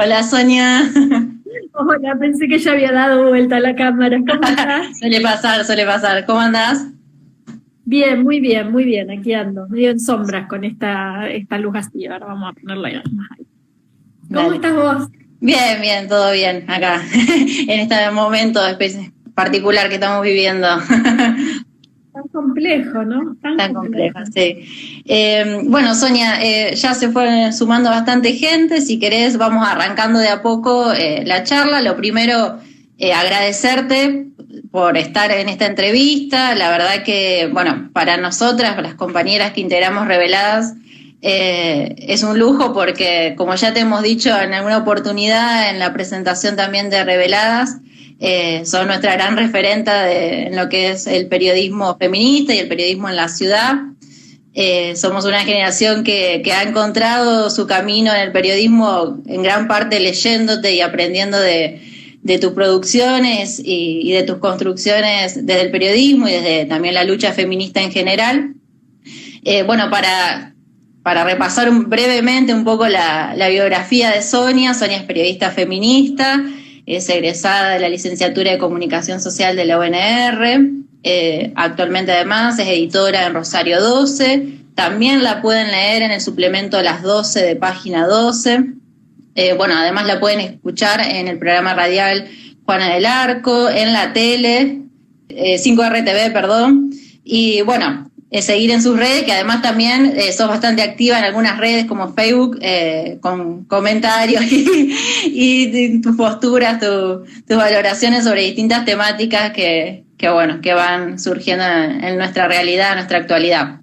Hola Sonia. Hola, pensé que ya había dado vuelta a la cámara. ¿Cómo estás? Suele pasar, suele pasar. ¿Cómo andás? Bien, muy bien, aquí ando, medio en sombras con esta luz así. Ahora vamos a ponerla más ahí. ¿Cómo Dale. estás vos? Bien, bien, todo bien acá, en este momento particular que estamos viviendo. Tan complejo, ¿no? Tan Tan complejo. complejo, sí. Bueno, Sonia, ya se fue sumando bastante gente. Si querés, vamos arrancando de a poco la charla. Lo primero, agradecerte por estar en esta entrevista. La verdad que, bueno, para nosotras, para las compañeras que integramos Reveladas, es un lujo porque, como ya te hemos dicho en alguna oportunidad, en la presentación también de Reveladas, son nuestra gran referenta en lo que es el periodismo feminista y el periodismo en la ciudad. Somos una generación que ha encontrado su camino en el periodismo en gran parte leyéndote y aprendiendo de tus producciones y de tus construcciones desde el periodismo y desde también la lucha feminista en general. Bueno, para repasar brevemente un poco la biografía de Sonia. Sonia es periodista feminista, es egresada de la licenciatura de Comunicación Social de la UNR, actualmente además es editora en Rosario 12, también la pueden leer en el suplemento Las 12 de Página 12, bueno, además la pueden escuchar en el programa radial Juana del Arco, en la tele, 5RTV, perdón, y bueno, seguir en sus redes, que además también sos bastante activa en algunas redes como Facebook, con comentarios y tus posturas, tus valoraciones sobre distintas temáticas bueno, que van surgiendo en nuestra realidad, en nuestra actualidad.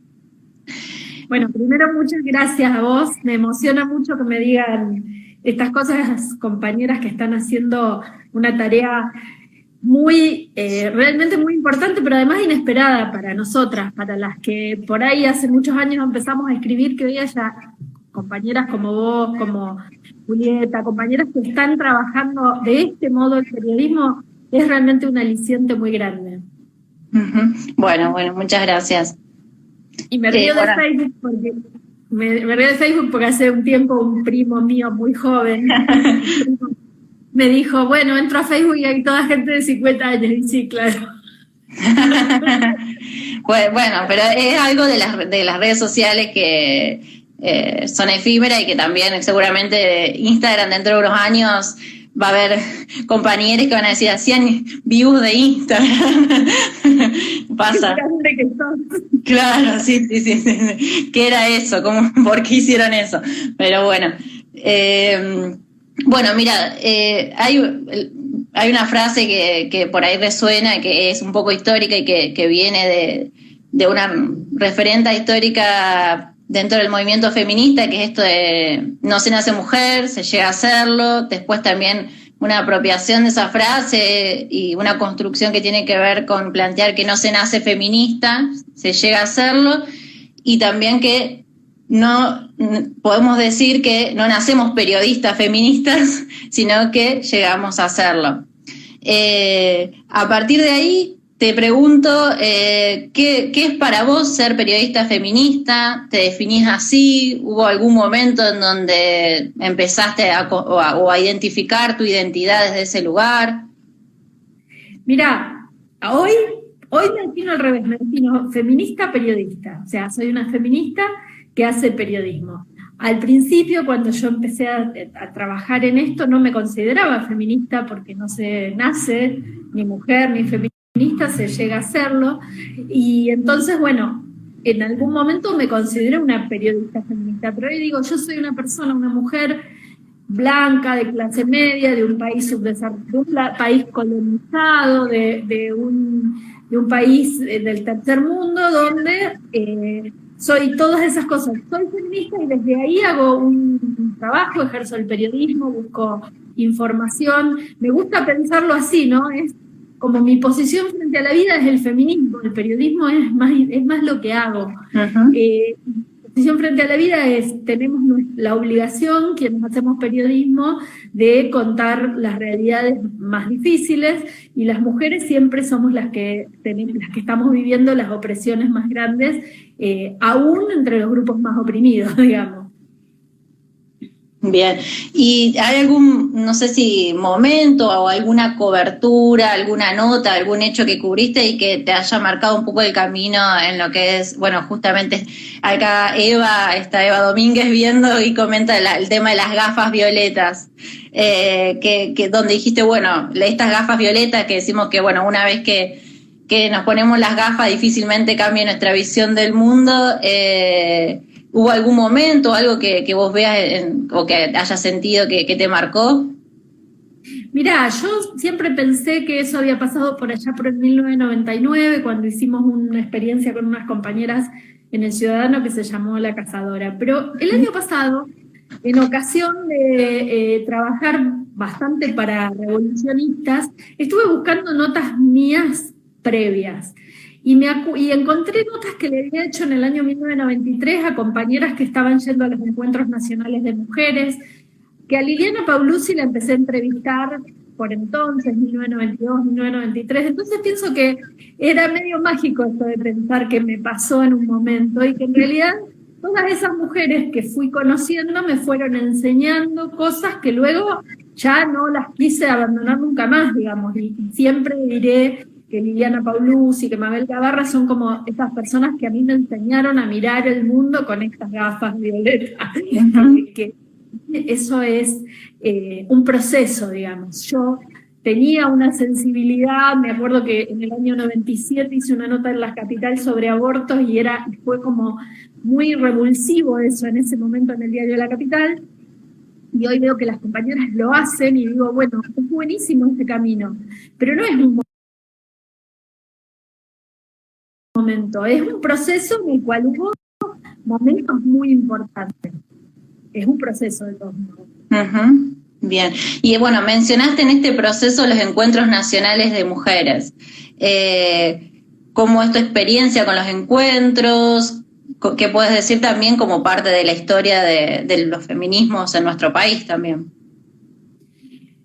Bueno, primero muchas gracias a vos. Me emociona mucho que me digan estas cosas, compañeras que están haciendo una tarea realmente muy importante, pero además inesperada para nosotras, para las que por ahí hace muchos años empezamos a escribir, que hoy haya compañeras como vos, como Julieta, compañeras que están trabajando de este modo el periodismo, es realmente un aliciente muy grande. Bueno, muchas gracias. Y me río de Facebook porque me río de Facebook porque hace un tiempo un primo mío muy joven me dijo, bueno, entro a Facebook y hay toda gente de 50 años. Y sí, claro. Bueno, pero es algo de las redes sociales que son efímeras y que también seguramente Instagram dentro de unos años va a haber compañeros que van a decir, hacían views de Instagram. Pasa. Claro, sí. ¿Qué era eso? ¿Por qué hicieron eso? Pero bueno. Bueno, mira, hay una frase que por ahí resuena, que es un poco histórica y que viene de una referenta histórica dentro del movimiento feminista, que es esto de no se nace mujer, se llega a serlo. Después también una apropiación de esa frase y una construcción que tiene que ver con plantear que no se nace feminista, se llega a serlo, y también que no podemos decir que no nacemos periodistas feministas, sino que llegamos a hacerlo. A partir de ahí te pregunto, ¿qué es para vos ser periodista feminista? ¿Te definís así? ¿Hubo algún momento en donde empezaste a identificar tu identidad desde ese lugar? Mira, hoy me defino al revés, me defino feminista periodista. O sea, soy una feminista que hace periodismo. Al principio, cuando yo empecé a trabajar en esto, no me consideraba feminista porque no se nace ni mujer ni feminista, se llega a serlo. Y entonces, bueno, en algún momento me consideré una periodista feminista, pero hoy digo, yo soy una persona, una mujer blanca, de clase media, de un país subdesarrollado, de un país colonizado, de un país del tercer mundo, donde soy todas esas cosas. Soy feminista y desde ahí hago un trabajo, ejerzo el periodismo, busco información. Me gusta pensarlo así, ¿no? Es como mi posición frente a la vida es el feminismo, el periodismo es más lo que hago. Posición frente a la vida tenemos la obligación, quienes hacemos periodismo, de contar las realidades más difíciles, y las mujeres siempre somos las que estamos viviendo las opresiones más grandes, aún entre los grupos más oprimidos, digamos. Bien, ¿y hay algún, no sé si momento o alguna cobertura, alguna nota, algún hecho que cubriste y que te haya marcado un poco el camino en lo que es, bueno, justamente acá está Eva Domínguez viendo y comenta el tema de las gafas violetas, que donde dijiste, bueno, estas gafas violetas que decimos que, bueno, una vez que nos ponemos las gafas difícilmente cambia nuestra visión del mundo, ¿hubo algún momento, algo que vos veas o que hayas sentido que te marcó? Mirá, yo siempre pensé que eso había pasado por allá por el 1999, cuando hicimos una experiencia con unas compañeras en El Ciudadano que se llamó La Cazadora. Pero el año pasado, en ocasión de trabajar bastante para revolucionistas, estuve buscando notas mías previas. Y encontré notas que le había hecho en el año 1993 a compañeras que estaban yendo a los encuentros nacionales de mujeres, que a Liliana Paulucci la empecé a entrevistar por entonces, 1992, 1993. Entonces pienso que era medio mágico esto de pensar que me pasó en un momento y que en realidad todas esas mujeres que fui conociendo me fueron enseñando cosas que luego ya no las quise abandonar nunca más, digamos, y siempre diré que Liliana Paulucci, que Mabel Gabarra son como estas personas que a mí me enseñaron a mirar el mundo con estas gafas violetas. Que eso es un proceso, digamos. Yo tenía una sensibilidad, me acuerdo que en el año 97 hice una nota en La Capital sobre abortos y fue como muy revulsivo eso en ese momento en el diario La Capital. Y hoy veo que las compañeras lo hacen y digo, bueno, es buenísimo este camino, pero no es un momento, es un proceso en el cual hubo momentos muy importantes. Es un proceso de todos modos. Bien, y bueno, mencionaste en este proceso los encuentros nacionales de mujeres. ¿Cómo es tu experiencia con los encuentros? ¿Qué puedes decir también como parte de la historia de los feminismos en nuestro país también?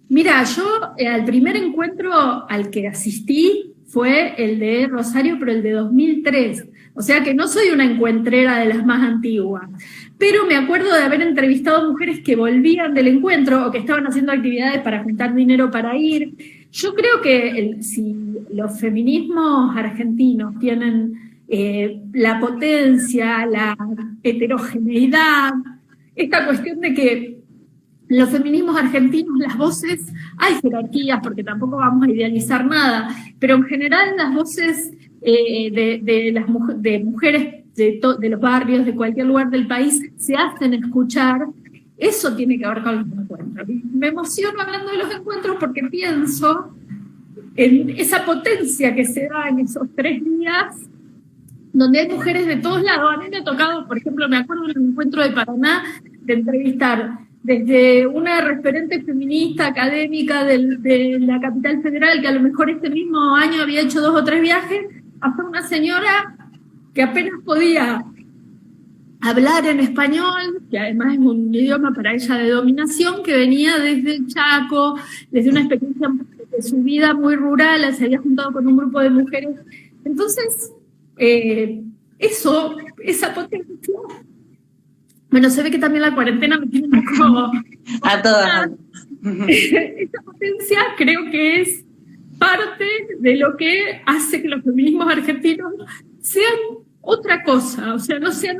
Mira, yo al primer encuentro al que asistí fue el de Rosario, pero el de 2003. O sea que no soy una encuentrera de las más antiguas. Pero me acuerdo de haber entrevistado mujeres que volvían del encuentro o que estaban haciendo actividades para juntar dinero para ir. Yo creo que si los feminismos argentinos tienen la potencia, la heterogeneidad, esta cuestión de que los feminismos argentinos, las voces, hay jerarquías porque tampoco vamos a idealizar nada, pero en general las voces de mujeres de los barrios, de cualquier lugar del país, se hacen escuchar. Eso tiene que ver con los encuentros. Me emociono hablando de los encuentros porque pienso en esa potencia que se da en esos 3 días, donde hay mujeres de todos lados. A mí me ha tocado, por ejemplo, me acuerdo en el encuentro de Paraná, de entrevistar desde una referente feminista académica de la capital federal, que a lo mejor este mismo año había hecho 2 o 3 viajes, hasta una señora que apenas podía hablar en español, que además es un idioma para ella de dominación, que venía desde el Chaco, desde una experiencia de su vida muy rural, se había juntado con un grupo de mujeres. Entonces, esa potencia, bueno, se ve que también la cuarentena me tiene un poco a todas. Esa potencia creo que es parte de lo que hace que los feminismos argentinos sean otra cosa, o sea, no sean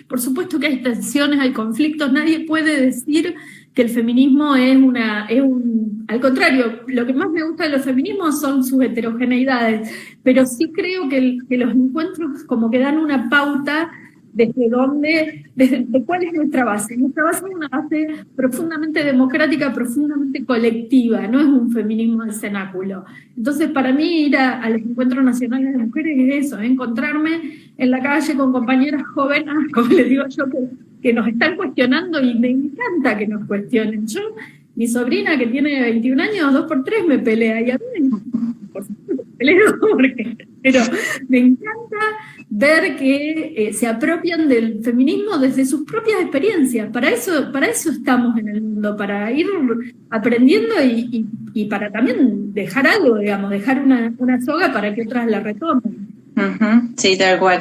por supuesto que hay tensiones, hay conflictos, nadie puede decir que el feminismo al contrario, lo que más me gusta de los feminismos son sus heterogeneidades, pero sí creo que los encuentros como que dan una pauta desde cuál es nuestra base. Nuestra base es una base profundamente democrática, profundamente colectiva, no es un feminismo de cenáculo. Entonces, para mí ir a los encuentros nacionales de mujeres es eso, encontrarme en la calle con compañeras jóvenes, como les digo yo, que nos están cuestionando y me encanta que nos cuestionen. Mi sobrina que tiene 21 años, 2 por 3 me pelea y a mí por supuesto me peleo pero me encanta ver que se apropian del feminismo desde sus propias experiencias. Para eso estamos en el mundo, para ir aprendiendo y para también dejar algo, digamos, dejar una soga para que otras la retomen. Sí, tal cual.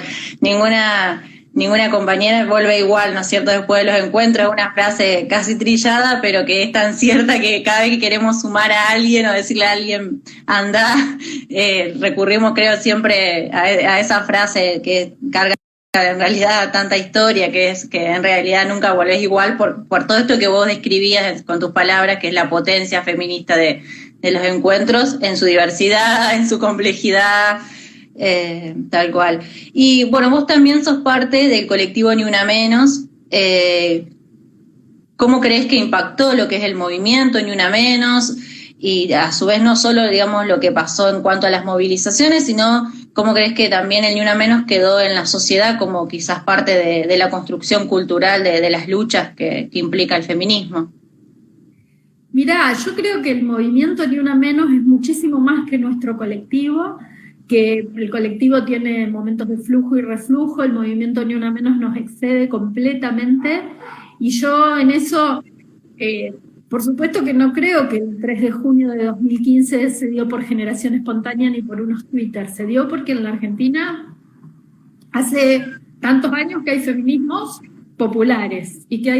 ninguna compañera vuelve igual, ¿no es cierto? Después de los encuentros, una frase casi trillada, pero que es tan cierta que cada vez que queremos sumar a alguien o decirle a alguien, anda, recurrimos, creo, siempre a esa frase que carga en realidad tanta historia, que es que en realidad nunca volvés igual por todo esto que vos describías con tus palabras, que es la potencia feminista de los encuentros, en su diversidad, en su complejidad, tal cual. Y bueno, vos también sos parte del colectivo Ni Una Menos. ¿Cómo crees que impactó lo que es el movimiento Ni Una Menos? Y a su vez no solo, digamos, lo que pasó en cuanto a las movilizaciones, sino cómo crees que también el Ni Una Menos quedó en la sociedad como quizás parte de la construcción cultural de las luchas que implica el feminismo. Mirá, yo creo que el movimiento Ni Una Menos es muchísimo más que nuestro colectivo, que el colectivo tiene momentos de flujo y reflujo, el movimiento Ni Una Menos nos excede completamente, y yo en eso... por supuesto que no creo que el 3 de junio de 2015 se dio por generación espontánea ni por unos Twitter, se dio porque en la Argentina hace tantos años que hay feminismos populares y que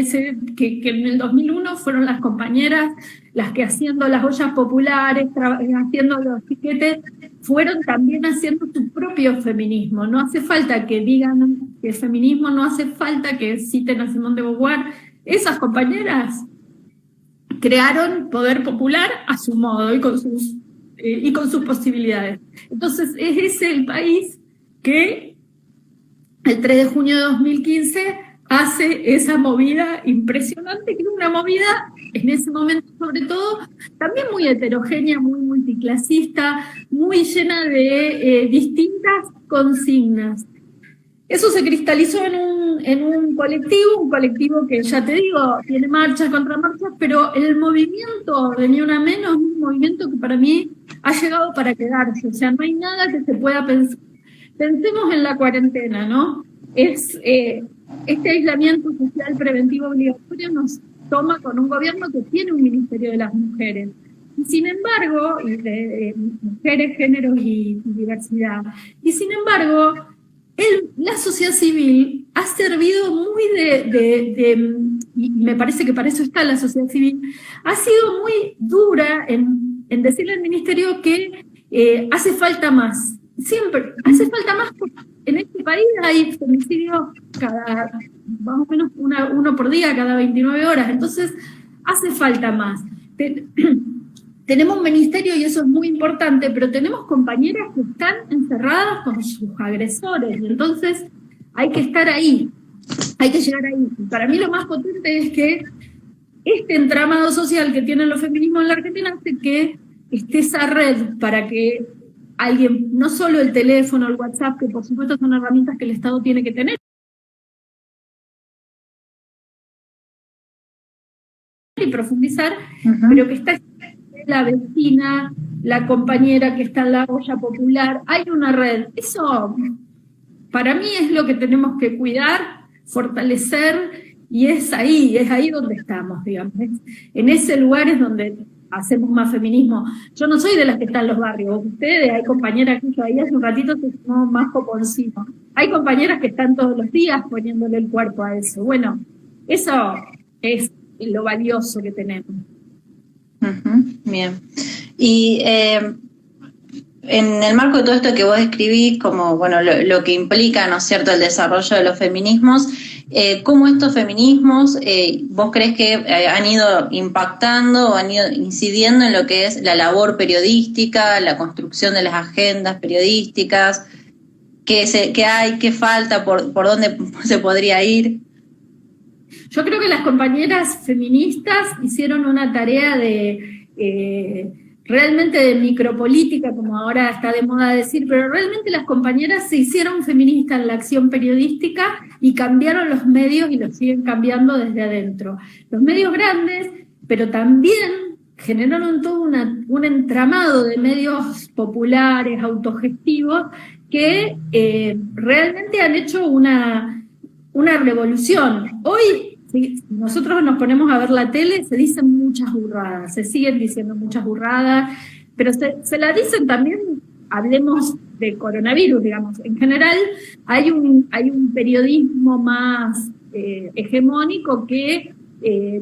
en el 2001 fueron las compañeras las que haciendo las ollas populares, haciendo los piquetes, fueron también haciendo su propio feminismo. No hace falta que digan que el feminismo, no hace falta que citen a Simone de Beauvoir. Esas compañeras crearon poder popular a su modo y con sus posibilidades. Entonces es ese el país que el 3 de junio de 2015 hace esa movida impresionante, que es una movida en ese momento sobre todo también muy heterogénea, muy multiclasista, muy llena de distintas consignas. Eso se cristalizó en un colectivo que ya te digo, tiene marchas, contramarchas, pero el movimiento de Ni Una Menos es un movimiento que para mí ha llegado para quedarse, o sea, no hay nada que se pueda pensar. Pensemos en la cuarentena, ¿no? Este aislamiento social preventivo obligatorio nos toma con un gobierno que tiene un Ministerio de las Mujeres. Y sin embargo, y de mujeres, géneros y diversidad, y sin embargo, la sociedad civil ha servido muy y me parece que para eso está la sociedad civil, ha sido muy dura en decirle al ministerio que hace falta más. Siempre hace falta más porque en este país hay femicidios más o menos uno por día, cada 29 horas. Entonces, hace falta más. Tenemos un ministerio y eso es muy importante, pero tenemos compañeras que están encerradas con sus agresores, y entonces hay que estar ahí, hay que llegar ahí. Y para mí lo más potente es que este entramado social que tienen los feminismos en la Argentina hace que esté esa red para que alguien, no solo el teléfono, el WhatsApp, que por supuesto son herramientas que el Estado tiene que tener y profundizar, pero que está la vecina, la compañera que está en la olla popular, hay una red. Eso para mí es lo que tenemos que cuidar, fortalecer, y es ahí donde estamos, digamos. En ese lugar es donde hacemos más feminismo. Yo no soy de las que están en los barrios, ustedes, hay compañeras que yo ahí hace un ratito se llamó más Poncino. Hay compañeras que están todos los días poniéndole el cuerpo a eso. Bueno, eso es lo valioso que tenemos. Bien. Y en el marco de todo esto que vos describís, como bueno, lo que implica, ¿no es cierto?, el desarrollo de los feminismos, ¿cómo estos feminismos vos crees que han ido impactando o han ido incidiendo en lo que es la labor periodística, la construcción de las agendas periodísticas? ¿Qué hay, qué falta, por dónde se podría ir? Yo creo que las compañeras feministas hicieron una tarea realmente de micropolítica, como ahora está de moda decir, pero realmente las compañeras se hicieron feministas en la acción periodística y cambiaron los medios y los siguen cambiando desde adentro. Los medios grandes, pero también generaron todo un entramado de medios populares, autogestivos, que realmente han hecho una revolución. Hoy, si nosotros nos ponemos a ver la tele, se dicen muchas burradas, se siguen diciendo muchas burradas, pero se la dicen también, hablemos de coronavirus, digamos. En general hay un periodismo más hegemónico que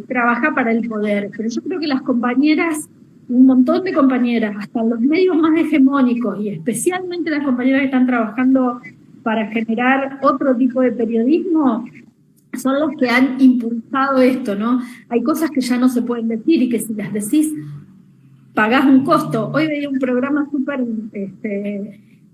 trabaja para el poder, pero yo creo que las compañeras, un montón de compañeras, hasta los medios más hegemónicos y especialmente las compañeras que están trabajando para generar otro tipo de periodismo, son los que han impulsado esto, ¿no? Hay cosas que ya no se pueden decir y que si las decís pagás un costo. Hoy veía un programa súper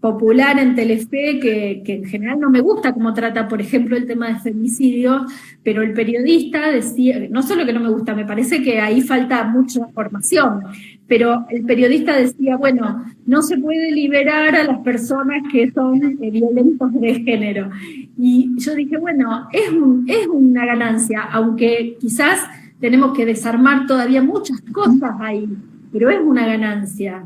popular en Telefe que en general no me gusta cómo trata, por ejemplo, el tema de femicidios, pero el periodista decía, no solo que no me gusta, me parece que ahí falta mucha formación, pero el periodista decía, bueno, no se puede liberar a las personas que son violentos de género. Y yo dije, bueno, es una ganancia, aunque quizás tenemos que desarmar todavía muchas cosas ahí, pero es una ganancia.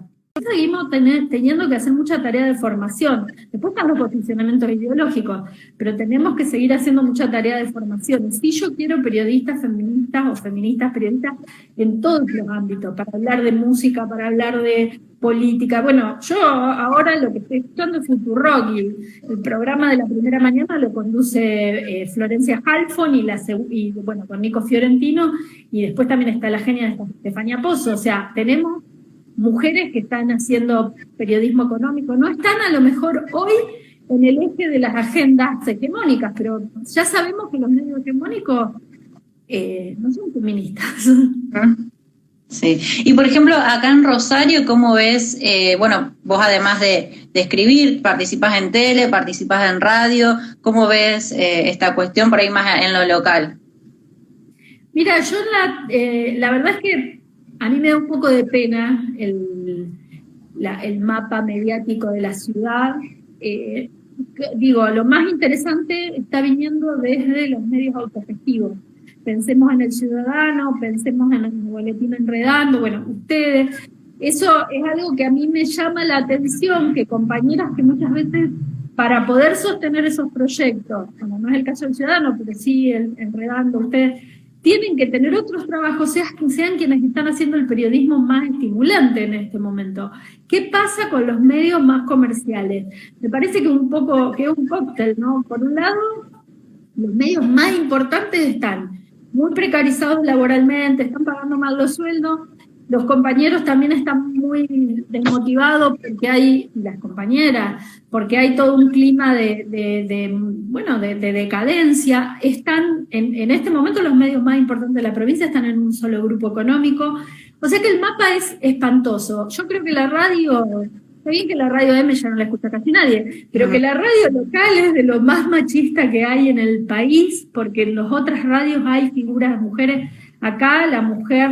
Seguimos teniendo que hacer mucha tarea de formación. Después están los posicionamientos ideológicos, pero tenemos que seguir haciendo mucha tarea de formación. Sí, yo quiero periodistas feministas o feministas periodistas en todos los ámbitos, para hablar de música, para hablar de política. Bueno, yo ahora lo que estoy escuchando es Futurock, y el programa de la primera mañana lo conduce Florencia Halfon y bueno, con Nico Fiorentino, y después también está la genia de Estefanía Pozo. O sea, tenemos mujeres que están haciendo periodismo económico, no están a lo mejor hoy en el eje de las agendas hegemónicas, pero ya sabemos que los medios hegemónicos no son feministas. Sí, y por ejemplo, acá en Rosario, ¿cómo ves? Bueno, vos además de escribir, participás en tele, participás en radio, ¿cómo ves esta cuestión por ahí más en lo local? Mira, yo la verdad es que a mí me da un poco de pena el mapa mediático de la ciudad. Digo, lo más interesante está viniendo desde los medios autogestivos. Pensemos en El Ciudadano, pensemos en el Boletín Enredando, bueno, ustedes. Eso es algo que a mí me llama la atención, que compañeras que muchas veces, para poder sostener esos proyectos, bueno, no es el caso del Ciudadano, pero sí el Enredando, ustedes tienen que tener otros trabajos, sean quienes están haciendo el periodismo más estimulante en este momento. ¿Qué pasa con los medios más comerciales? Me parece que es un cóctel, ¿no? Por un lado, los medios más importantes están muy precarizados laboralmente, están pagando mal los sueldos, los compañeros también están muy desmotivados las compañeras, porque hay todo un clima de decadencia. Están, en este momento los medios más importantes de la provincia están en un solo grupo económico, o sea que el mapa es espantoso. Yo creo que la radio, está bien que la radio M ya no la escucha casi nadie, pero que la radio local es de lo más machista que hay en el país, porque en las otras radios hay figuras de mujeres. Acá la mujer,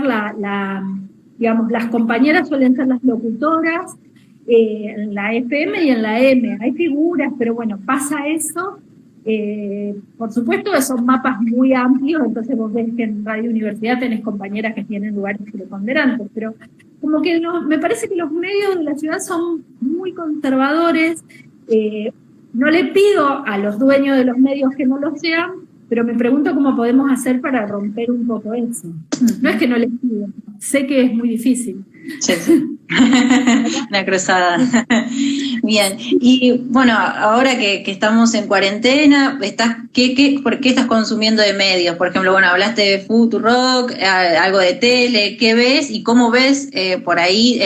digamos, las compañeras suelen ser las locutoras, en la FM y en la M, hay figuras, pero bueno, pasa eso. Por supuesto que son mapas muy amplios, entonces vos ves que en Radio Universidad tenés compañeras que tienen lugares preponderantes, pero como que me parece que los medios de la ciudad son muy conservadores. No le pido a los dueños de los medios que no lo sean, pero me pregunto cómo podemos hacer para romper un poco eso. No es que no les pido, sé que es muy difícil. Sí. Una cruzada. Bien, y bueno, ahora que estamos en cuarentena, ¿por qué estás consumiendo de medios? Por ejemplo, bueno, hablaste de Futurock, algo de tele, ¿qué ves? ¿Y cómo ves por ahí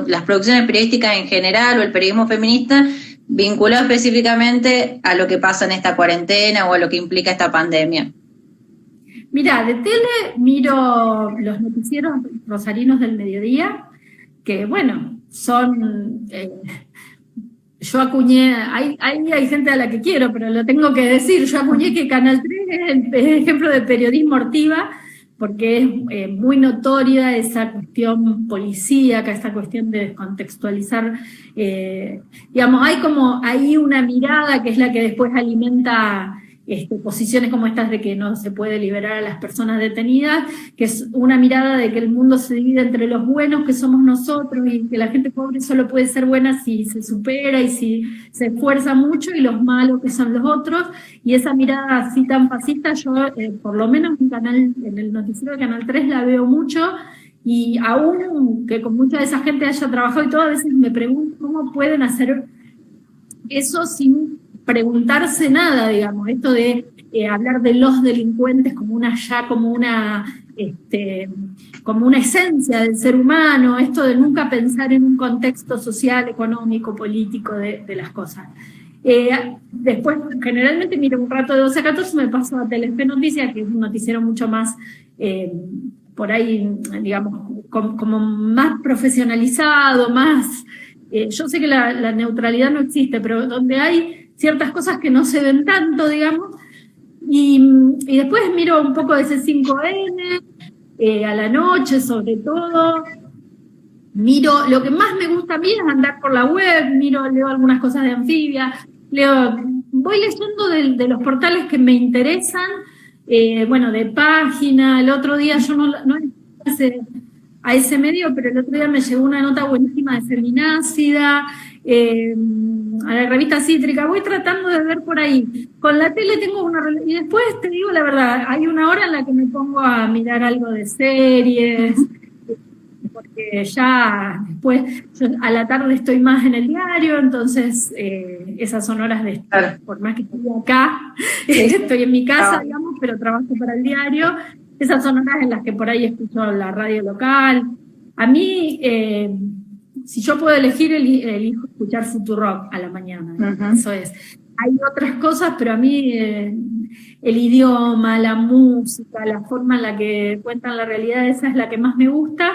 las producciones periodísticas en general o el periodismo feminista vinculado específicamente a lo que pasa en esta cuarentena o a lo que implica esta pandemia? Mira, de tele miro los noticieros rosarinos del mediodía, que bueno, son... yo acuñé, hay gente a la que quiero, pero lo tengo que decir, yo acuñé que Canal 3 es el ejemplo de periodismo ortiva, porque es muy notoria esa cuestión policíaca, esa cuestión de descontextualizar, digamos, hay una mirada que es la que después alimenta posiciones como estas de que no se puede liberar a las personas detenidas, que es una mirada de que el mundo se divide entre los buenos, que somos nosotros, y que la gente pobre solo puede ser buena si se supera y si se esfuerza mucho, y los malos que son los otros. Y esa mirada así tan fascista, yo por lo menos en el noticiero de Canal 3 la veo mucho, y aún que con mucha de esa gente haya trabajado y todo, a veces me pregunto cómo pueden hacer eso sin preguntarse nada, digamos, esto de hablar de los delincuentes como como una esencia del ser humano, esto de nunca pensar en un contexto social, económico, político de las cosas. Después, generalmente miro un rato de 12 a 14, me paso a Telefe Noticias, que es un noticiero mucho más, por ahí, digamos, como más profesionalizado, más... yo sé que la neutralidad no existe, pero donde hay ciertas cosas que no se ven tanto, digamos, y después miro un poco de C5N, a la noche sobre todo, miro, lo que más me gusta a mí es andar por la web, leo algunas cosas de Anfibia, voy leyendo de los portales que me interesan, de Página. El otro día yo no a ese medio, pero el otro día me llegó una nota buenísima de Feminácida, a la revista Cítrica, voy tratando de ver por ahí. Con la tele tengo y después te digo la verdad, hay una hora en la que me pongo a mirar algo de series, porque ya después, yo a la tarde estoy más en el diario, entonces esas son horas de estar, por más que estoy acá, estoy en mi casa, digamos, pero trabajo para el diario, esas son horas en las que por ahí escucho la radio local. A mí, si yo puedo elegir, elijo escuchar Futurock a la mañana, eso es. Hay otras cosas, pero a mí el idioma, la música, la forma en la que cuentan la realidad, esa es la que más me gusta.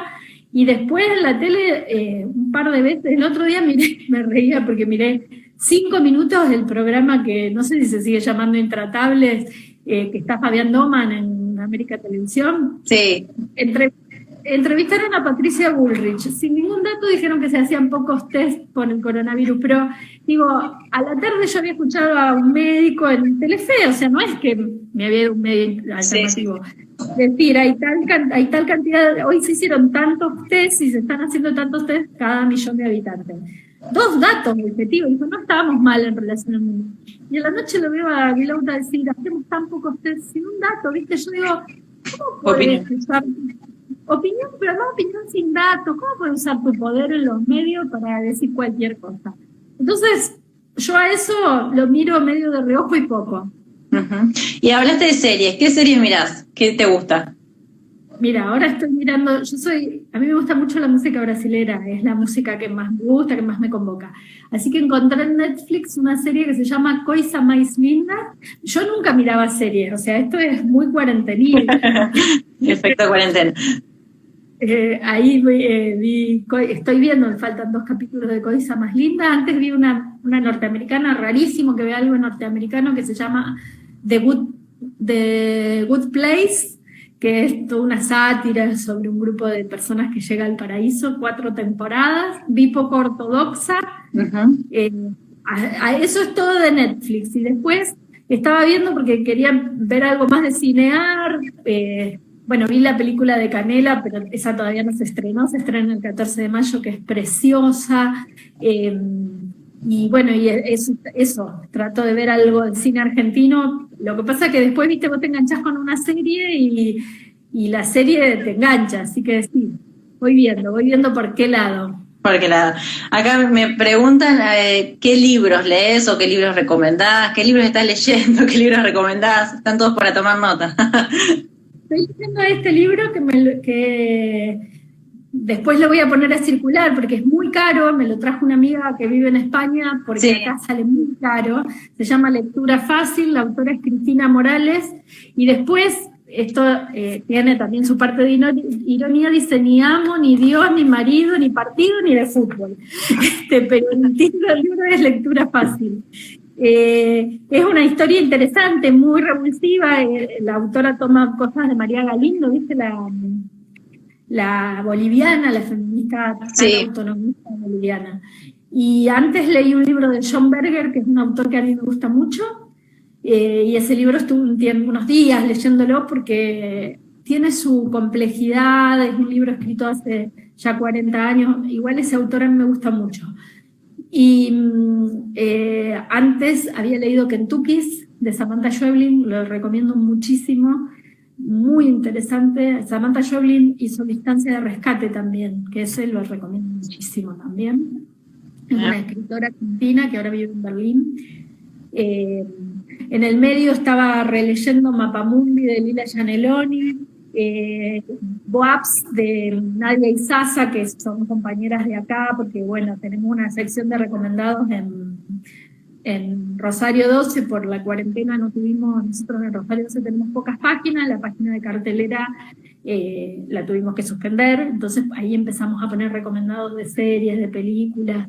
Y después en la tele, un par de veces, el otro día me reía porque miré 5 minutos del programa que no sé si se sigue llamando Intratables, que está Fabián Doman en América Televisión. Sí. Entrevistaron a Patricia Bullrich. Sin ningún dato dijeron que se hacían pocos test por el coronavirus, pero digo, a la tarde yo había escuchado a un médico en Telefe, o sea, no es que me había ido un medio alternativo. Sí. Decir, hay tal cantidad, hoy se hicieron tantos test y se están haciendo tantos test cada 1.000.000 de habitantes. 2 datos objetivos, dijo, no estábamos mal en relación al mundo. Y en la noche lo veo a Vilauta decir, hacemos tan pocos test sin un dato, ¿viste? Yo digo, ¿cómo puedes usar opinión, pero no opinión sin datos? ¿Cómo puedes usar tu poder en los medios para decir cualquier cosa? Entonces, yo a eso lo miro medio de reojo y poco. Y hablaste de series, ¿qué series mirás? ¿Qué te gusta? Mira, ahora estoy mirando, a mí me gusta mucho la música brasilera, es la música que más me gusta, que más me convoca. Así que encontré en Netflix una serie que se llama Coisa Mais Linda. Yo nunca miraba series, o sea, esto es muy cuarentenil. Efecto cuarentena. Ahí estoy viendo, me faltan 2 capítulos de Coisa Más Linda. Antes vi una norteamericana, rarísimo que vea algo norteamericano, que se llama The Good Place, que es toda una sátira sobre un grupo de personas que llega al paraíso, 4 temporadas, vi poco ortodoxa. Eso es todo de Netflix. Y después estaba viendo, porque quería ver algo más de cinear, vi la película de Canela, pero esa todavía no se estrenó, se estrena el 14 de mayo, que es preciosa. Y eso, trato de ver algo de cine argentino. Lo que pasa es que después, viste, vos te enganchás con una serie y la serie te engancha, así que sí, voy viendo por qué lado. ¿Por qué lado? Acá me preguntan qué libros lees o qué libros recomendás, qué libros estás leyendo, qué libros recomendás, están todos para tomar nota. Estoy leyendo este libro que después lo voy a poner a circular porque es muy caro, me lo trajo una amiga que vive en España porque sí. Acá sale muy caro, se llama Lectura Fácil, la autora es Cristina Morales, y después esto tiene también su parte de ironía, dice ni amo, ni Dios, ni marido, ni partido, ni de fútbol, pero el título del libro es Lectura Fácil. Es una historia interesante, muy revulsiva, la autora toma cosas de María Galindo, ¿viste? La boliviana, la feminista autonomista boliviana. Y antes leí un libro de John Berger, que es un autor que a mí me gusta mucho, y ese libro estuve unos días leyéndolo porque tiene su complejidad, es un libro escrito hace ya 40 años, igual ese autor a mí me gusta mucho. Y antes había leído Kentuckys de Samantha Schweblin, lo recomiendo muchísimo, muy interesante. Samantha Schweblin hizo Distancia de Rescate también, que ese lo recomiendo muchísimo también. es una escritora argentina que ahora vive en Berlín. En el medio estaba releyendo Mapamundi de Lila Gianelloni, Boaps de Nadia y Sasa, que son compañeras de acá, porque bueno, tenemos una sección de recomendados en Rosario 12, por la cuarentena no tuvimos, nosotros en Rosario 12 tenemos pocas páginas, la página de cartelera la tuvimos que suspender, entonces ahí empezamos a poner recomendados de series, de películas.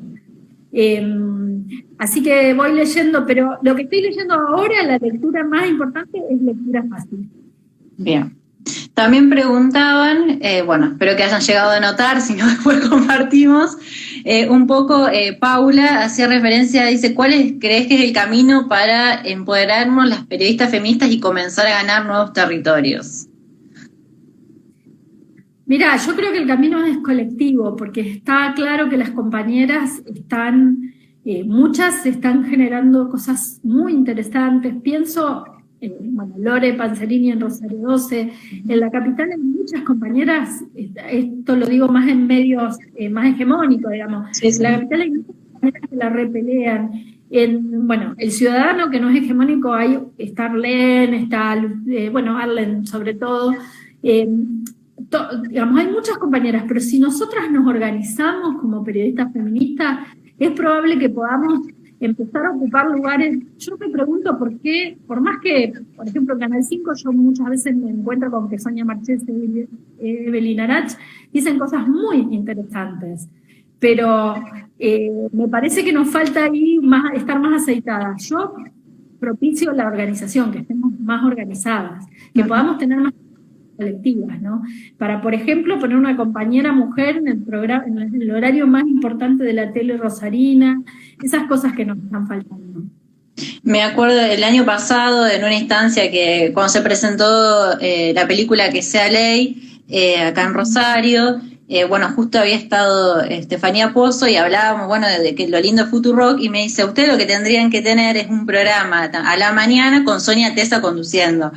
Así que voy leyendo, pero lo que estoy leyendo ahora, la lectura más importante es lectura fácil. Bien. También preguntaban, bueno, espero que hayan llegado a notar, si no después compartimos, un poco, Paula hacía referencia, dice, ¿cuál crees que es el camino para empoderarnos las periodistas feministas y comenzar a ganar nuevos territorios? Mira, yo creo que el camino es colectivo, porque está claro que las compañeras están, muchas están generando cosas muy interesantes. Pienso, bueno, Lore Panzerini en Rosario 12, en la capital hay muchas compañeras, esto lo digo más en medios más hegemónicos, digamos, sí, sí. En la capital hay muchas compañeras que la repelean. Bueno, el ciudadano que no es hegemónico, está Arlen, está, bueno, Arlen sobre todo, digamos, hay muchas compañeras, pero si nosotras nos organizamos como periodistas feministas, es probable que podamos empezar a ocupar lugares. Yo me pregunto por qué, por más que, por ejemplo, en Canal 5 yo muchas veces me encuentro con que Sonia Marchese y Evelyn Arach dicen cosas muy interesantes, pero me parece que nos falta ahí estar más aceitadas. Yo propicio la organización, que estemos más organizadas, que podamos tener más colectivas, ¿no? Para, por ejemplo, poner una compañera mujer en el programa, en el horario más importante de la tele rosarina, esas cosas que nos están faltando. Me acuerdo el año pasado en una instancia que cuando se presentó la película Que sea ley, acá en Rosario, bueno, justo había estado Estefanía Pozo y hablábamos, bueno, de que lo lindo de Futurock, y me dice, ustedes lo que tendrían que tener es un programa a la mañana con Sonia Tesa conduciendo.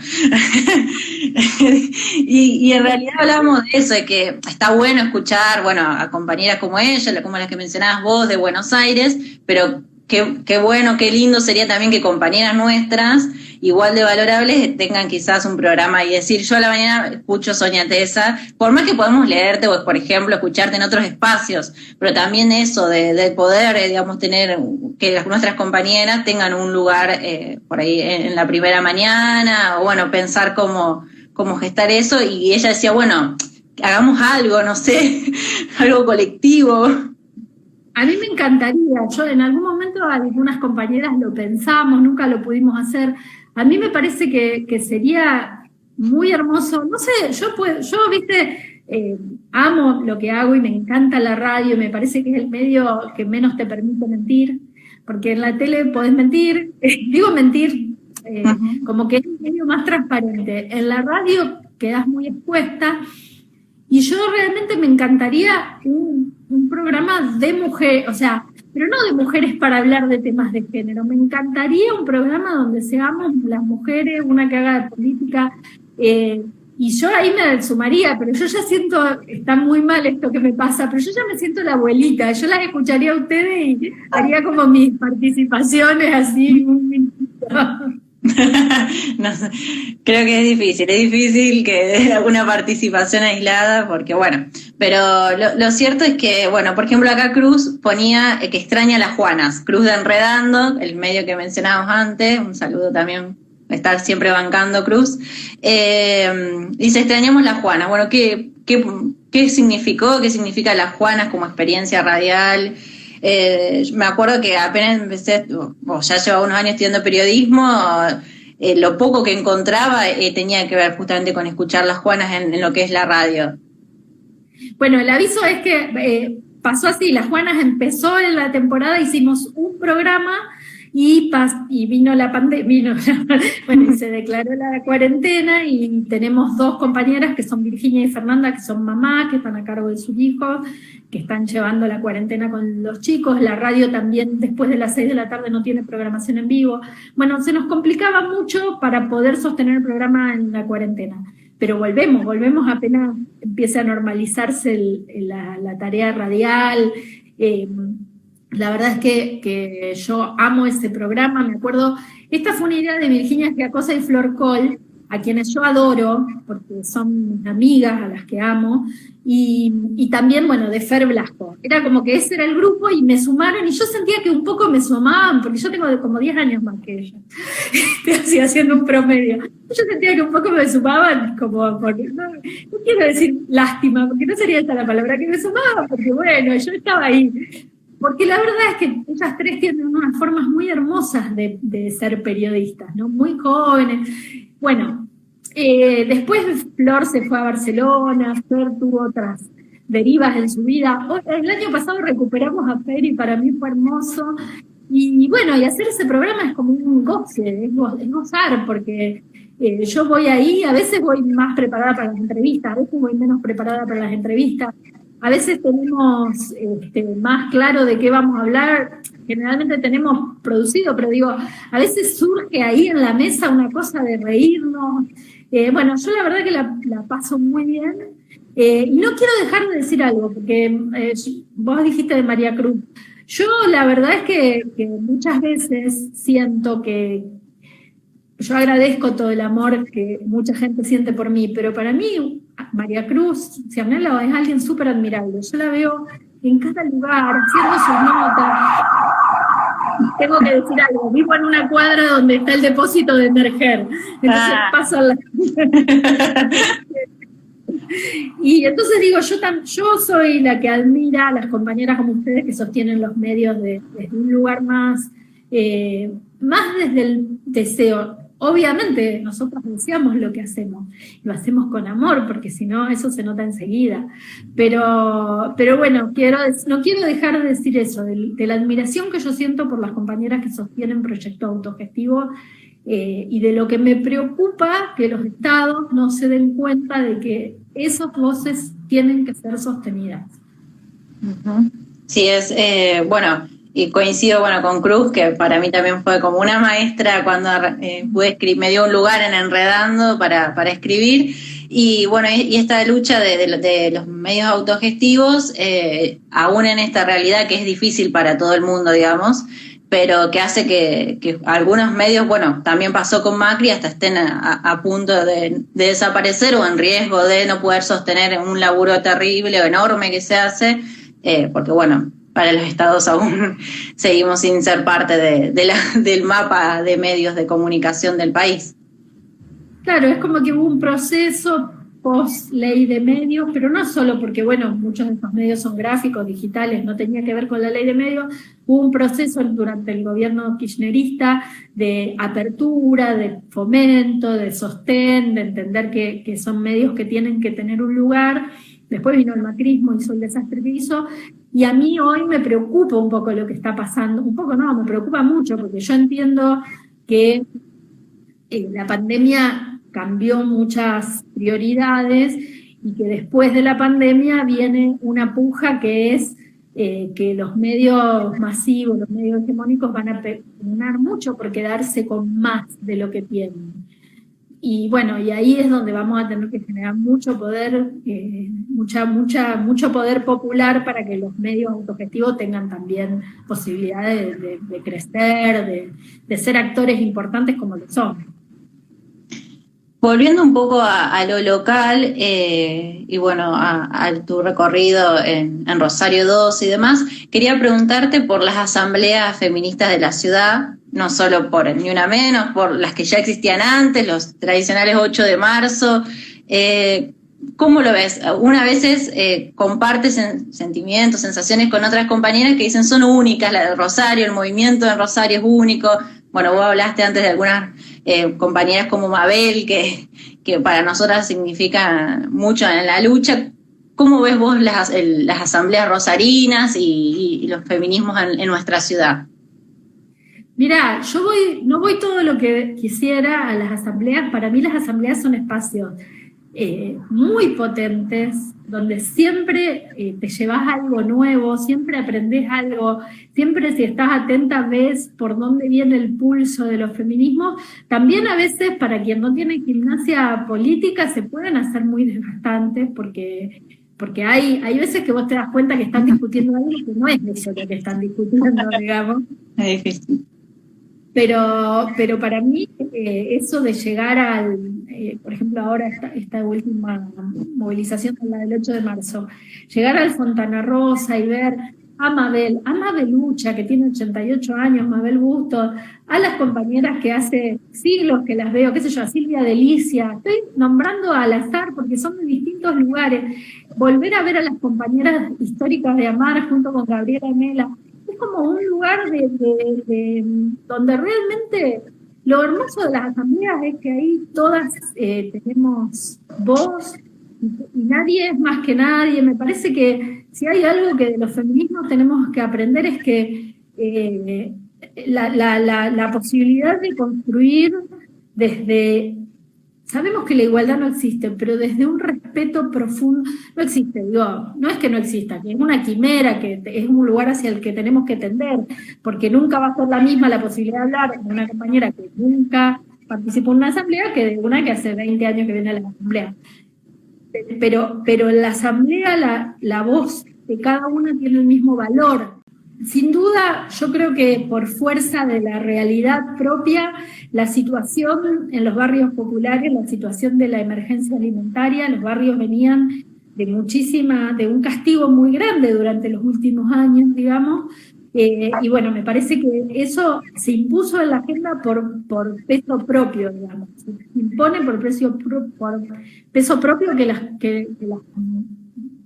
y en realidad hablábamos de eso, de que está bueno escuchar, bueno, a compañeras como ella, como las que mencionabas vos de Buenos Aires, pero qué bueno, qué lindo sería también que compañeras nuestras, igual de valorables, tengan quizás un programa y decir, yo a la mañana escucho Sonia Tesa, por más que podemos leerte o, por ejemplo, escucharte en otros espacios, pero también eso de poder, digamos, tener, que nuestras compañeras tengan un lugar por ahí en la primera mañana, o bueno, pensar cómo gestar eso, y ella decía, bueno, hagamos algo, no sé, algo colectivo. A mí me encantaría, yo en algún momento algunas compañeras lo pensamos, nunca lo pudimos hacer. A mí me parece que sería muy hermoso, no sé, yo viste, amo lo que hago y me encanta la radio, me parece que es el medio que menos te permite mentir, porque en la tele podés mentir, digo mentir, como que es el medio más transparente. En la radio quedás muy expuesta, y yo realmente me encantaría un programa de mujeres, o sea, pero no de mujeres para hablar de temas de género, me encantaría un programa donde seamos las mujeres, una que haga de política, y yo ahí me sumaría, pero yo ya siento, está muy mal esto que me pasa, pero yo ya me siento la abuelita, yo las escucharía a ustedes y haría como mis participaciones así, un minutito. No sé, creo que es difícil que alguna participación aislada, porque bueno, pero lo cierto es que, bueno, por ejemplo acá Cruz ponía que extraña a las Juanas, Cruz de Enredando, el medio que mencionábamos antes, un saludo también, estar siempre bancando Cruz, dice extrañamos las Juanas, bueno, ¿qué significó, qué significa las Juanas como experiencia radial? Me acuerdo que apenas empecé, ya llevaba unos años estudiando periodismo, lo poco que encontraba tenía que ver justamente con escuchar las Juanas en lo que es la radio. Bueno, el aviso es que pasó así, las Juanas empezó en la temporada, hicimos un programa y vino la pandemia, bueno, y se declaró la cuarentena y tenemos dos compañeras que son Virginia y Fernanda, que son mamás, que están a cargo de sus hijos, que están llevando la cuarentena con los chicos. La radio también después de las 6 de la tarde no tiene programación en vivo. Bueno, se nos complicaba mucho para poder sostener el programa en la cuarentena, pero volvemos apenas empiece a normalizarse la tarea radial. La verdad es que yo amo ese programa, me acuerdo, esta fue una idea de Virginia Giacosa y Flor Col, a quienes yo adoro, porque son mis amigas, a las que amo, y también, bueno, de Fer Blasco. Era como que ese era el grupo y me sumaron, y yo sentía que un poco me sumaban, porque yo tengo como 10 años más que ella, estoy así haciendo un promedio. Yo sentía que un poco me sumaban, como, porque, no quiero decir lástima, porque no sería esta la palabra, que me sumaban, porque bueno, yo estaba ahí. Porque la verdad es que ellas tres tienen unas formas muy hermosas de ser periodistas, ¿no? Muy jóvenes. Bueno, después Flor se fue a Barcelona, Fer tuvo otras derivas en su vida. El año pasado recuperamos a Fer y para mí fue hermoso. Y bueno, y hacer ese programa es como un goce, es gozar, porque yo voy ahí, a veces voy más preparada para las entrevistas, a veces voy menos preparada para las entrevistas. A veces tenemos más claro de qué vamos a hablar, generalmente tenemos producido, pero digo, a veces surge ahí en la mesa una cosa de reírnos. Bueno, yo la verdad que la paso muy bien. Y no quiero dejar de decir algo, porque vos dijiste de María Cruz. Yo la verdad es que muchas veces siento que yo agradezco todo el amor que mucha gente siente por mí, pero para mí María Cruz Cianello es alguien súper admirable. Yo la veo en cada lugar, haciendo sus notas. Tengo que decir algo, vivo en una cuadra donde está el depósito de Merger, entonces paso la... Y entonces digo, yo soy la que admira a las compañeras como ustedes que sostienen los medios desde un lugar más desde el deseo. Obviamente nosotros deseamos lo que hacemos, lo hacemos con amor, porque si no, eso se nota enseguida. Pero bueno, no quiero dejar de decir eso, de la admiración que yo siento por las compañeras que sostienen Proyecto Autogestivo, y de lo que me preocupa que los estados no se den cuenta de que esas voces tienen que ser sostenidas. Sí, bueno, y coincido con Cruz, que para mí también fue como una maestra cuando pude escribir, me dio un lugar en Enredando para escribir. Y bueno, y esta lucha de los medios autogestivos, aún en esta realidad que es difícil para todo el mundo, digamos, pero que hace que algunos medios, bueno, también pasó con Macri, hasta estén a punto de desaparecer o en riesgo de no poder sostener un laburo terrible o enorme que se hace, porque bueno, para los estados aún seguimos sin ser parte del mapa de medios de comunicación del país. Claro, es como que hubo un proceso post-ley de medios, pero no solo porque, bueno, muchos de estos medios son gráficos, digitales, no tenía que ver con la ley de medios, hubo un proceso durante el gobierno kirchnerista de apertura, de fomento, de sostén, de entender que son medios que tienen que tener un lugar. Después vino el macrismo, hizo el desastre que hizo, y a mí hoy me preocupa un poco lo que está pasando, un poco no, me preocupa mucho, porque yo entiendo que la pandemia cambió muchas prioridades y que después de la pandemia viene una puja que es que los medios masivos, los medios hegemónicos van a pugnar mucho por quedarse con más de lo que tienen. Y bueno, y ahí es donde vamos a tener que generar mucho poder, mucho poder popular para que los medios autogestivos tengan también posibilidades de crecer, de ser actores importantes como lo son. Volviendo un poco a lo local, y bueno, a tu recorrido en Rosario 2 y demás, quería preguntarte por las asambleas feministas de la ciudad, no solo por Ni Una Menos, por las que ya existían antes, los tradicionales 8 de marzo. ¿Cómo lo ves? Una veces compartes sentimientos, sensaciones con otras compañeras que dicen son únicas, la de Rosario, el movimiento en Rosario es único. Bueno, vos hablaste antes de algunas compañeras como Mabel, que para nosotras significa mucho en la lucha. ¿Cómo ves vos las asambleas rosarinas y los feminismos en nuestra ciudad? Mirá, no voy todo lo que quisiera a las asambleas. Para mí las asambleas son espacios muy potentes, donde siempre te llevas algo nuevo, siempre aprendés algo, siempre si estás atenta ves por dónde viene el pulso de los feminismos. También a veces para quien no tiene gimnasia política se pueden hacer muy desgastantes porque porque hay veces que vos te das cuenta que están discutiendo algo que no es eso lo que están discutiendo, digamos. Es difícil. Pero para mí eso de llegar al, por ejemplo ahora esta última movilización, la del 8 de marzo, llegar al Fontana Rosa y ver a Mabelucha, que tiene 88 años, Mabel Bustos, a las compañeras que hace siglos que las veo, qué sé yo, a Silvia Delicia, estoy nombrando al azar porque son de distintos lugares, volver a ver a las compañeras históricas de Amar junto con Gabriela Mela, es como un lugar donde realmente lo hermoso de las asambleas es que ahí todas tenemos voz y nadie es más que nadie. Me parece que si hay algo que de los feminismos tenemos que aprender es que la posibilidad de construir desde... Sabemos que la igualdad no existe, pero desde un respeto profundo, no existe, digo, no es que no exista, que es una quimera, que es un lugar hacia el que tenemos que tender, porque nunca va a ser la misma la posibilidad de hablar de una compañera que nunca participó en una asamblea que de una que hace 20 años que viene a la asamblea. Pero en la asamblea la voz de cada una tiene el mismo valor. Sin duda, yo creo que por fuerza de la realidad propia, la situación en los barrios populares, la situación de la emergencia alimentaria, los barrios venían de un castigo muy grande durante los últimos años, digamos, y bueno, me parece que eso se impuso en la agenda por peso propio, digamos, se impone por peso propio que las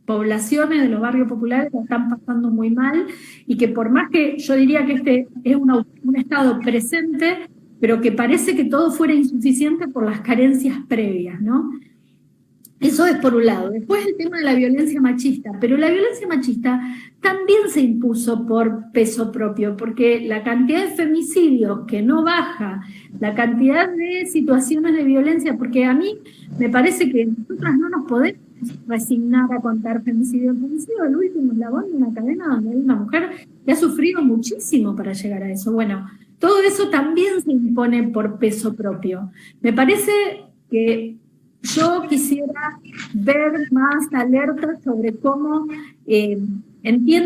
poblaciones de los barrios populares la están pasando muy mal y que por más que yo diría que este es un estado presente, pero que parece que todo fuera insuficiente por las carencias previas, ¿no? Eso es por un lado. Después el tema de la violencia machista, pero la violencia machista también se impuso por peso propio, porque la cantidad de femicidios que no baja, la cantidad de situaciones de violencia, porque a mí me parece que nosotras no nos podemos resignar a contar femicidio. El femicidio es el último eslabón de una cadena donde hay una mujer que ha sufrido muchísimo para llegar a eso. Bueno, todo eso también se impone por peso propio. Me parece que yo quisiera ver más alertas sobre cómo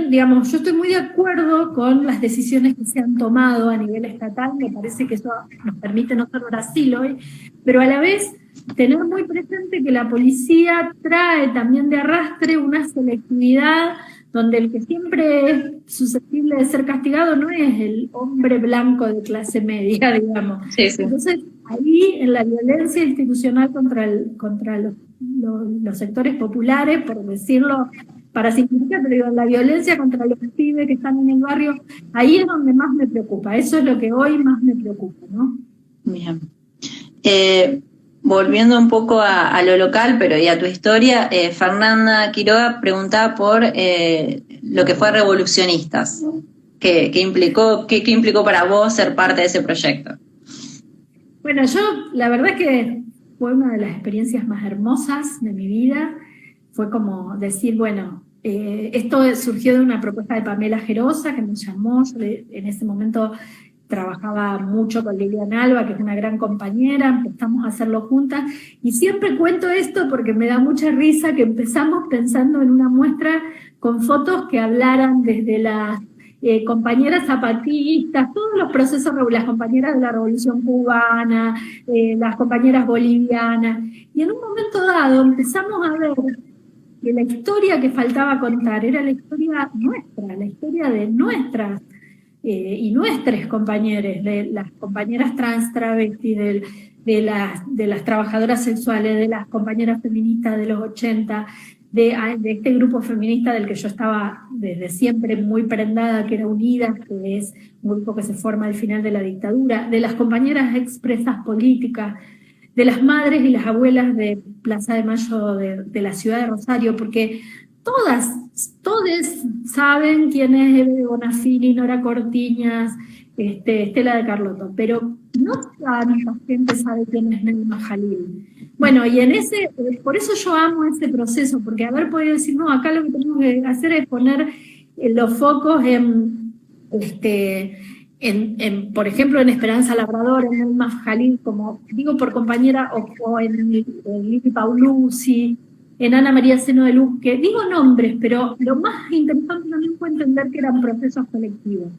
digamos, yo estoy muy de acuerdo con las decisiones que se han tomado a nivel estatal, me parece que eso nos permite no ser Brasil hoy, pero a la vez tener muy presente que la policía trae también de arrastre una selectividad donde el que siempre es susceptible de ser castigado no es el hombre blanco de clase media, digamos. Sí, sí. Entonces, ahí en la violencia institucional contra los sectores populares, por decirlo, para simplificar, pero digo, la violencia contra los pibes que están en el barrio, ahí es donde más me preocupa. Eso es lo que hoy más me preocupa, ¿no? Bien. Volviendo un poco a lo local, pero y a tu historia, Fernanda Quiroga preguntaba por lo que fue Revolucionistas. ¿Qué implicó para vos ser parte de ese proyecto? Bueno, yo la verdad que fue una de las experiencias más hermosas de mi vida. Fue como decir, bueno, esto surgió de una propuesta de Pamela Gerosa que me llamó. Yo en ese momento trabajaba mucho con Liliana Alba, que es una gran compañera, empezamos a hacerlo juntas, y siempre cuento esto porque me da mucha risa que empezamos pensando en una muestra con fotos que hablaran desde las compañeras zapatistas, todos los procesos, las compañeras de la Revolución Cubana, las compañeras bolivianas, y en un momento dado empezamos a ver que la historia que faltaba contar era la historia nuestra, la historia de nuestras y nuestras compañeras, de las compañeras trans, travestis, de las trabajadoras sexuales, de las compañeras feministas de los 80, de este grupo feminista del que yo estaba desde siempre muy prendada, que era Unidas, que es un grupo que se forma al final de la dictadura, de las compañeras expresas políticas, de las madres y las abuelas de Plaza de Mayo de la ciudad de Rosario, porque todos saben quién es Eve de Bonafini, Nora Cortiñas, Estela de Carlotto, pero no tanta gente sabe quién es Nelma Jalil. Bueno, y por eso yo amo ese proceso, porque haber podido decir, no, acá lo que tenemos que hacer es poner los focos por ejemplo, en Esperanza Labrador, en Nelma Jalil, como digo por compañera, o en Lili Paulucci, en Ana María Seno de Luz, que digo nombres, pero lo más interesante también fue entender que eran procesos colectivos.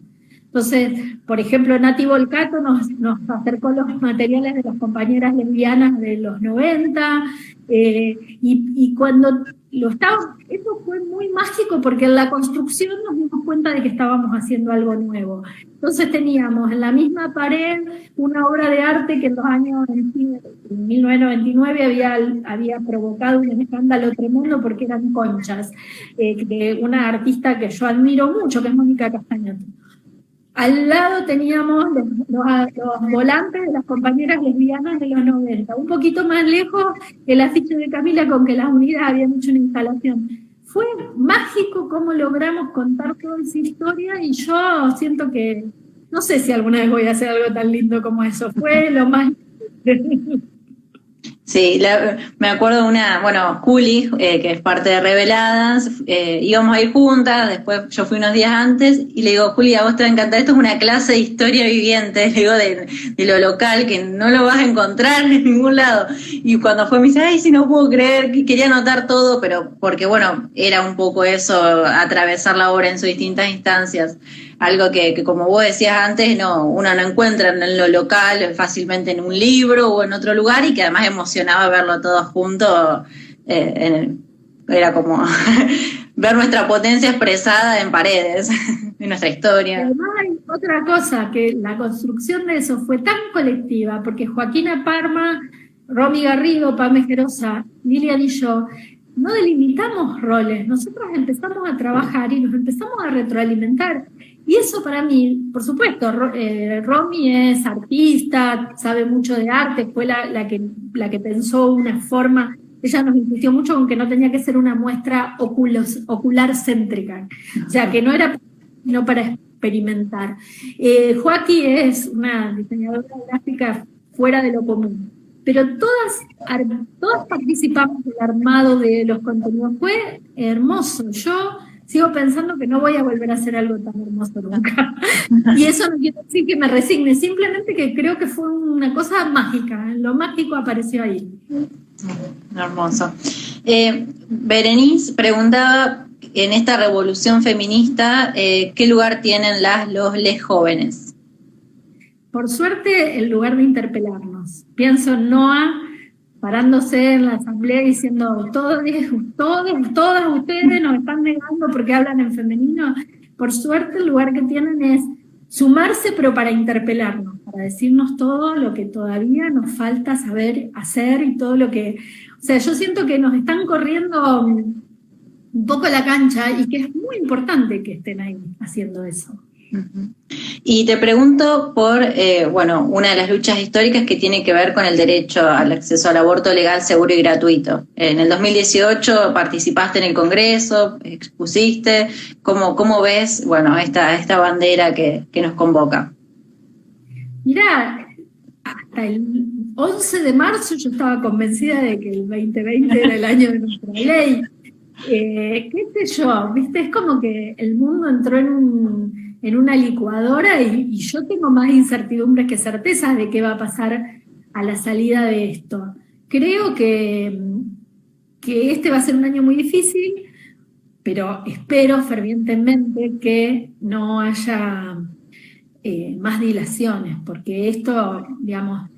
Entonces, por ejemplo, Nati Volcato nos acercó los materiales de las compañeras lesbianas de los 90, y cuando eso fue muy mágico porque en la construcción nos dimos cuenta de que estábamos haciendo algo nuevo. Entonces teníamos en la misma pared una obra de arte que en los años 1999 había provocado un escándalo tremendo porque eran conchas, de una artista que yo admiro mucho, que es Mónica Castañato. Al lado teníamos los volantes de las compañeras lesbianas de los 90. Un poquito más lejos, el afiche de Camila con que las unidas habían hecho una instalación. Fue mágico cómo logramos contar toda esa historia y yo siento que, no sé si alguna vez voy a hacer algo tan lindo como eso. Fue lo más... Sí, me acuerdo de Juli, que es parte de Reveladas, íbamos a ir juntas, después yo fui unos días antes, y le digo, Juli, a vos te va a encantar, esto es una clase de historia viviente, le digo, de lo local, que no lo vas a encontrar en ningún lado. Y cuando fue me dice, ay, si no puedo creer, quería anotar todo, pero porque era un poco eso, atravesar la obra en sus distintas instancias. Algo que como vos decías antes, uno no encuentra en lo local fácilmente en un libro o en otro lugar, y que además emocionaba verlo todo junto. Era como ver nuestra potencia expresada en paredes, en nuestra historia. Además hay otra cosa, que la construcción de eso fue tan colectiva, porque Joaquina Parma, Romy Garrido, Pame Gerosa, Lilian y yo, no delimitamos roles, nosotros empezamos a trabajar y nos empezamos a retroalimentar. Y eso para mí, por supuesto, Romy es artista, sabe mucho de arte, fue la que pensó una forma, ella nos insistió mucho con que no tenía que ser una muestra ocular céntrica, o sea, que no era sino para experimentar. Joaquí es una diseñadora gráfica fuera de lo común, pero todas participamos del armado de los contenidos, fue hermoso. Yo sigo pensando que no voy a volver a hacer algo tan hermoso nunca. Y eso no quiere decir que me resigne, simplemente que creo que fue una cosa mágica. Lo mágico apareció ahí. Hermoso. Berenice preguntaba, en esta revolución feminista, ¿qué lugar tienen les jóvenes? Por suerte, el lugar de interpelarnos. Pienso en Noa parándose en la asamblea diciendo, todas ustedes nos están negando porque hablan en femenino. Por suerte el lugar que tienen es sumarse, pero para interpelarnos, para decirnos todo lo que todavía nos falta saber hacer y todo lo que... O sea, yo siento que nos están corriendo un poco la cancha y que es muy importante que estén ahí haciendo eso. Y te pregunto por, una de las luchas históricas que tiene que ver con el derecho al acceso al aborto legal, seguro y gratuito. En el 2018 participaste en el Congreso, expusiste. ¿Cómo ves, esta bandera que nos convoca? Mirá, hasta el 11 de marzo yo estaba convencida de que el 2020 era el año de nuestra ley. ¿Qué sé yo? ¿Viste? Es como que el mundo entró en una licuadora y yo tengo más incertidumbres que certezas de qué va a pasar a la salida de esto. Creo que este va a ser un año muy difícil, pero espero fervientemente que no haya más dilaciones, porque esto, digamos,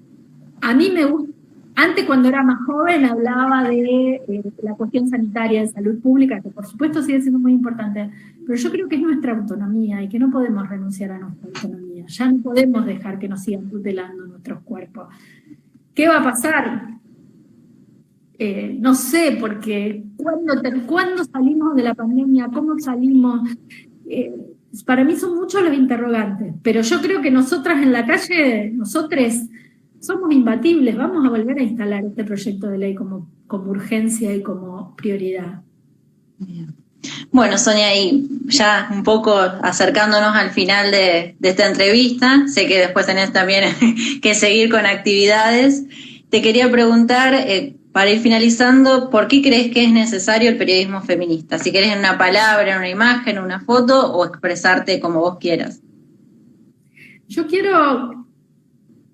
a mí me gusta. Antes, cuando era más joven, hablaba de la cuestión sanitaria, de salud pública, que por supuesto sigue siendo muy importante, pero yo creo que es nuestra autonomía y que no podemos renunciar a nuestra autonomía. Ya no podemos dejar que nos sigan tutelando nuestros cuerpos. ¿Qué va a pasar? No sé, porque ¿cuándo salimos de la pandemia? ¿Cómo salimos? Para mí son muchos los interrogantes, pero yo creo que nosotras en la calle, nosotres, somos imbatibles, vamos a volver a instalar este proyecto de ley como urgencia y como prioridad. Bueno, Sonia, y ya un poco acercándonos al final de esta entrevista, sé que después tenés también que seguir con actividades, te quería preguntar, para ir finalizando, ¿por qué crees que es necesario el periodismo feminista? Si querés en una palabra, en una imagen, en una foto, o expresarte como vos quieras. Yo quiero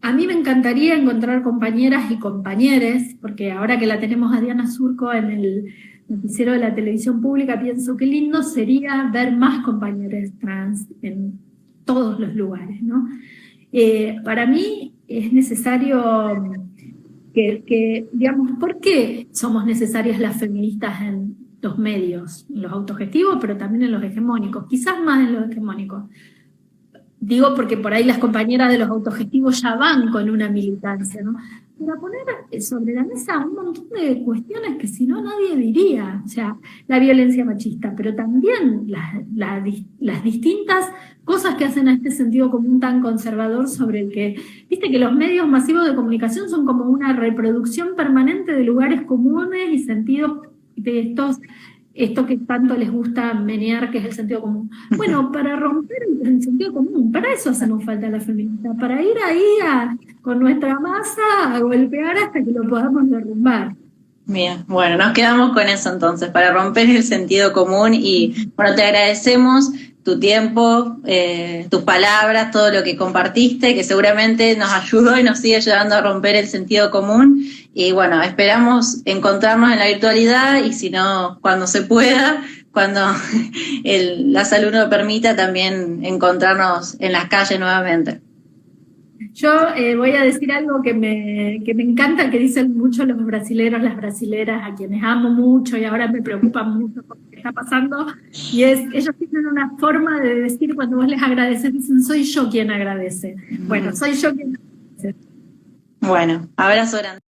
A mí me encantaría encontrar compañeras y compañeres, porque ahora que la tenemos a Diana Surco en el noticiero de la televisión pública, pienso que lindo sería ver más compañeros trans en todos los lugares, ¿no? Para mí es necesario digamos, ¿por qué somos necesarias las feministas en los medios, en los autogestivos, pero también en los hegemónicos? Quizás más en los hegemónicos. Digo porque por ahí las compañeras de los autogestivos ya van con una militancia, ¿no? Para poner sobre la mesa un montón de cuestiones que si no nadie diría, o sea, la violencia machista, pero también las distintas cosas que hacen a este sentido común tan conservador sobre el que, viste que los medios masivos de comunicación son como una reproducción permanente de lugares comunes y sentidos de esto que tanto les gusta menear, que es el sentido común. Bueno, para romper el sentido común, para eso hacemos falta la feminista, para ir ahí con nuestra masa a golpear hasta que lo podamos derrumbar. Bien, bueno, nos quedamos con eso entonces, para romper el sentido común y bueno, te agradecemos tu tiempo, tus palabras, todo lo que compartiste, que seguramente nos ayudó y nos sigue ayudando a romper el sentido común. Y bueno, esperamos encontrarnos en la virtualidad y si no, cuando se pueda, cuando la salud nos permita, también encontrarnos en las calles nuevamente. Yo voy a decir algo que me encanta, que dicen mucho los brasileros, las brasileras, a quienes amo mucho y ahora me preocupa mucho por lo que está pasando, y ellos tienen una forma de decir cuando vos les agradeces, dicen, soy yo quien agradece. Bueno, soy yo quien agradece. Bueno, abrazo grande.